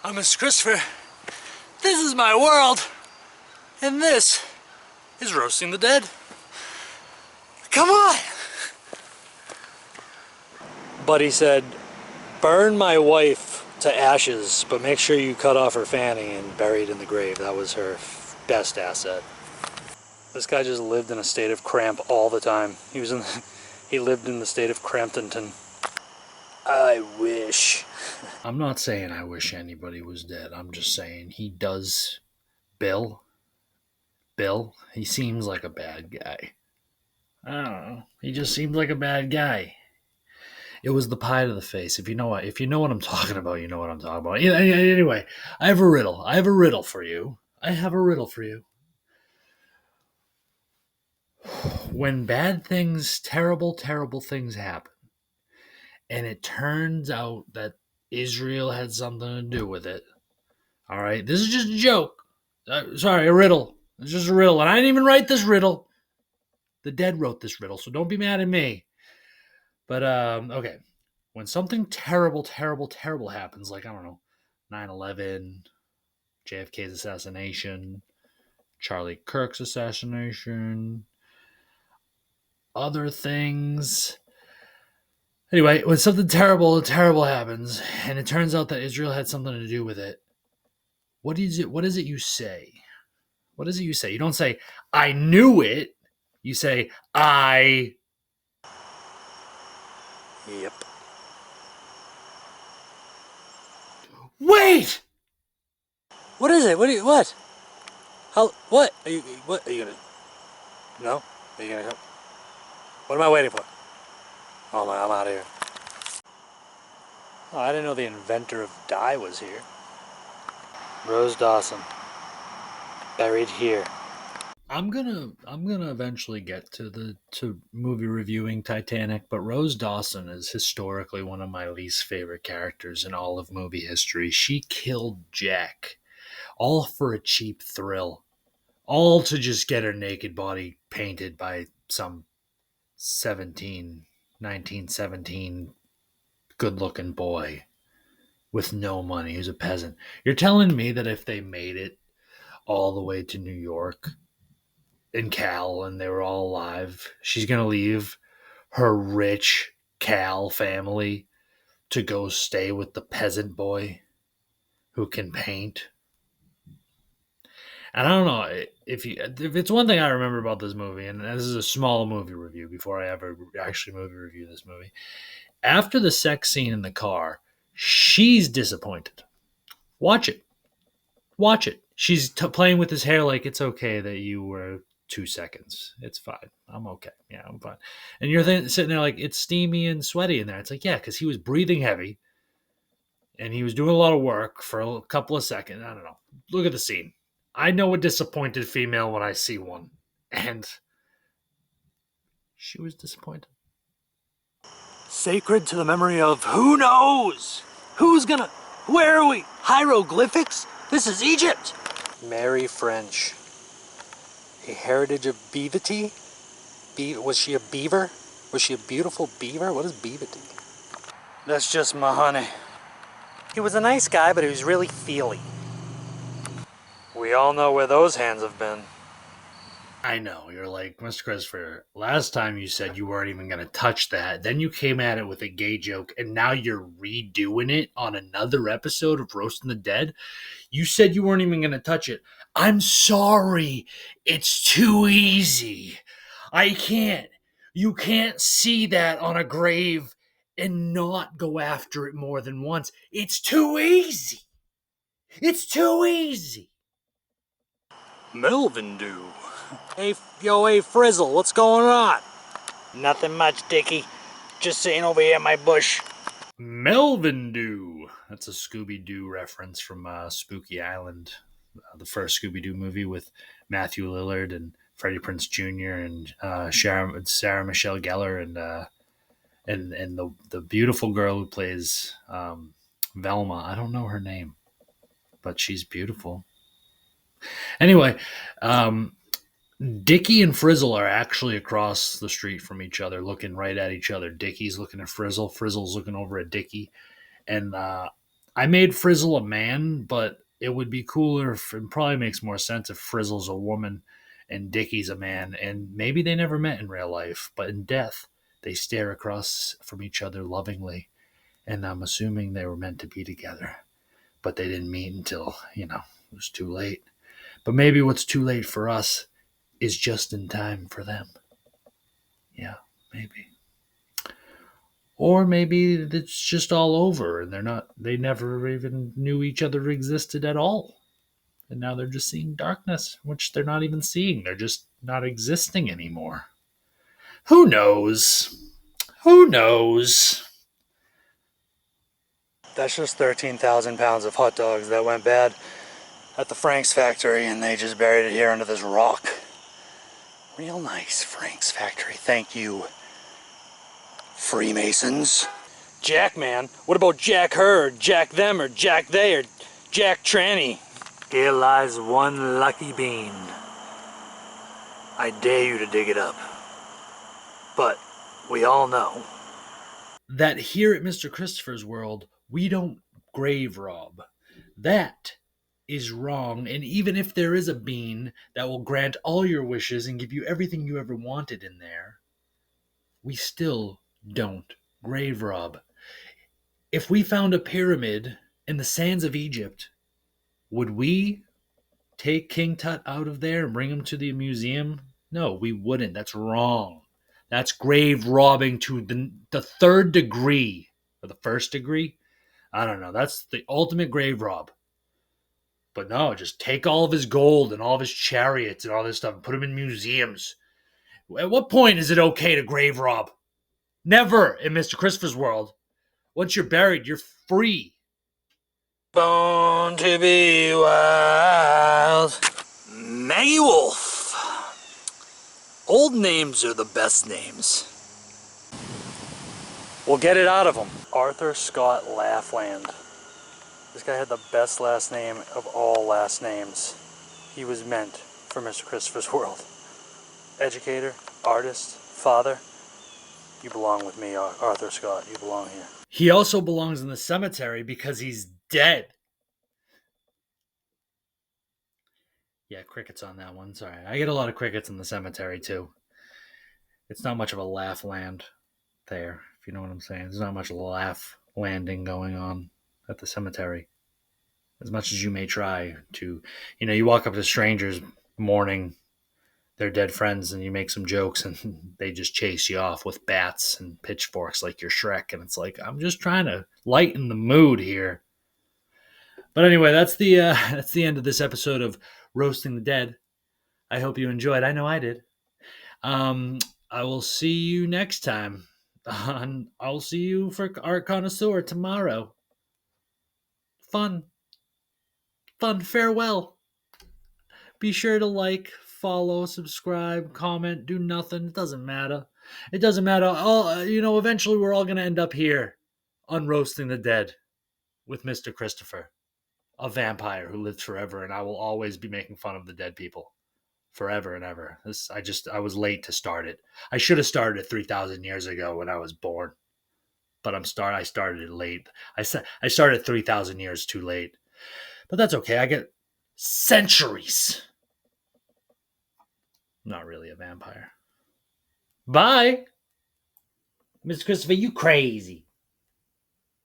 I'm Mr. Christopher. This is my world, and this is Roasting the Dead. Come on! Buddy said, burn my wife to ashes, but make sure you cut off her fanny and bury it in the grave. That was her best asset. This guy just lived in a state of cramp all the time. He lived in the state of Cramptonton. I wish. I'm not saying I wish anybody was dead. I'm just saying he does. Bill, he seems like a bad guy. I don't know. He just seems like a bad guy. It was the pie to the face. If you know what I'm talking about, you know what I'm talking about. Anyway, I have a riddle for you. When bad things, terrible things happen, and it turns out that Israel had something to do with it. All right, this is just a joke. Sorry, a riddle. It's just a riddle, and I didn't even write this riddle. The dead wrote this riddle, so don't be mad at me. But, okay. When something terrible happens, like, I don't know, 9/11, JFK's assassination, Charlie Kirk's assassination, other things. Anyway, when something terrible happens, and it turns out that Israel had something to do with it, what is it you say? What is it you say? You don't say, I knew it. You say, I... Yep. Wait! What is it? What? How, what? Are you gonna... No? Are you gonna come? What am I waiting for? Oh my, I'm out of here. Oh, I didn't know the inventor of dye was here. Rose Dawson. Buried here. I'm gonna eventually get to movie reviewing Titanic, but Rose Dawson is historically one of my least favorite characters in all of movie history. She killed Jack, all for a cheap thrill, all to just get her naked body painted by some 1917 good-looking boy with no money who's a peasant. You're telling me that if they made it all the way to New York and Cal and they were all alive, she's going to leave her rich Cal family to go stay with the peasant boy who can paint? And I don't know if it's one thing I remember about this movie, and this is a small movie review before I ever actually movie review this movie. After the sex scene in the car, she's disappointed. Watch it. She's playing with his hair like, it's okay that you were 2 seconds. It's fine. I'm okay. Yeah, I'm fine. And you're sitting there like, it's steamy and sweaty in there. It's like, yeah, because he was breathing heavy and he was doing a lot of work for a couple of seconds. I don't know. Look at the scene. I know a disappointed female when I see one. And she was disappointed. Sacred to the memory of who knows? Where are we? Hieroglyphics? This is Egypt. Mary French. A heritage of beavity? Was she a beaver? Was she a beautiful beaver? What is beavity? That's just my honey. He was a nice guy, but he was really feely. We all know where those hands have been. I know, you're like, Mr. Christopher, last time you said you weren't even going to touch that. Then you came at it with a gay joke, and now you're redoing it on another episode of Roasting the Dead. You said you weren't even going to touch it. I'm sorry. It's too easy. You can't see that on a grave and not go after it more than once. It's too easy. Melvin Dew. Hey Frizzle, what's going on? Nothing much, Dickie. Just sitting over here in my bush. Melvin Dew. That's a Scooby-Doo reference from Spooky Island, the first Scooby-Doo movie with Matthew Lillard and Freddie Prinze Jr. and Sarah Michelle Gellar and the beautiful girl who plays Velma. I don't know her name, but she's beautiful. Anyway, Dickie and Frizzle are actually across the street from each other, looking right at each other. Dickie's looking at Frizzle. Frizzle's looking over at Dickie. And I made Frizzle a man, but it would be cooler if it probably makes more sense if Frizzle's a woman and Dickie's a man, and maybe they never met in real life, but in death they stare across from each other lovingly, and I'm assuming they were meant to be together, but they didn't meet until, it was too late. But maybe what's too late for us is just in time for them. Yeah, maybe. Or maybe it's just all over and they never even knew each other existed at all. And now they're just seeing darkness, which they're not even seeing. They're just not existing anymore. Who knows? Who knows? That's just 13,000 pounds of hot dogs that went bad at the Frank's factory, and they just buried it here under this rock. Real nice, Frank's factory. Thank you, Freemasons. Jack, man. What about Jack her, or Jack them, or Jack they, or Jack Tranny? Here lies one lucky bean. I dare you to dig it up. But we all know that here at Mr. Christopher's world, we don't grave rob. That is wrong. And even if there is a bean that will grant all your wishes and give you everything you ever wanted in there, we still don't grave rob. If we found a pyramid in the sands of Egypt, would we take King Tut out of there and bring him to the museum? No, we wouldn't. That's wrong. That's grave robbing to the third degree, or the first degree. I don't know. That's the ultimate grave rob. But no, just take all of his gold and all of his chariots and all this stuff and put them in museums. At what point is it okay to grave rob? Never in Mr. Christopher's world. Once you're buried, you're free. Born to be wild. Maggie Wolf. Old names are the best names. We'll get it out of him. Arthur Scott Laughland. This guy had the best last name of all last names. He was meant for Mr. Christopher's world. Educator, artist, father. You belong with me, Arthur Scott. You belong here. He also belongs in the cemetery because he's dead. Yeah, crickets on that one. Sorry. I get a lot of crickets in the cemetery, too. It's not much of a laugh land there, if you know what I'm saying. There's not much laugh landing going on at the cemetery. As much as you may try to, you walk up to strangers mourning their dead friends and you make some jokes and they just chase you off with bats and pitchforks like you're Shrek. And it's like, I'm just trying to lighten the mood here. But anyway, that's the end of this episode of Roasting the Dead. I hope you enjoyed. I know I did. I will see you next time. I'll see you for Art Connoisseur tomorrow. Fun. Farewell. Be sure to like, follow, subscribe, comment, do nothing. It doesn't matter. Eventually we're all going to end up here on Roasting the Dead with Mr. Christopher, a vampire who lives forever, and I will always be making fun of the dead people forever and ever. I was late to start it. I should have started it 3,000 years ago when I was born, but I started it late. I started 3,000 years too late, but that's okay. I get centuries. I'm not really a vampire. Bye, Mr. Christopher. You crazy.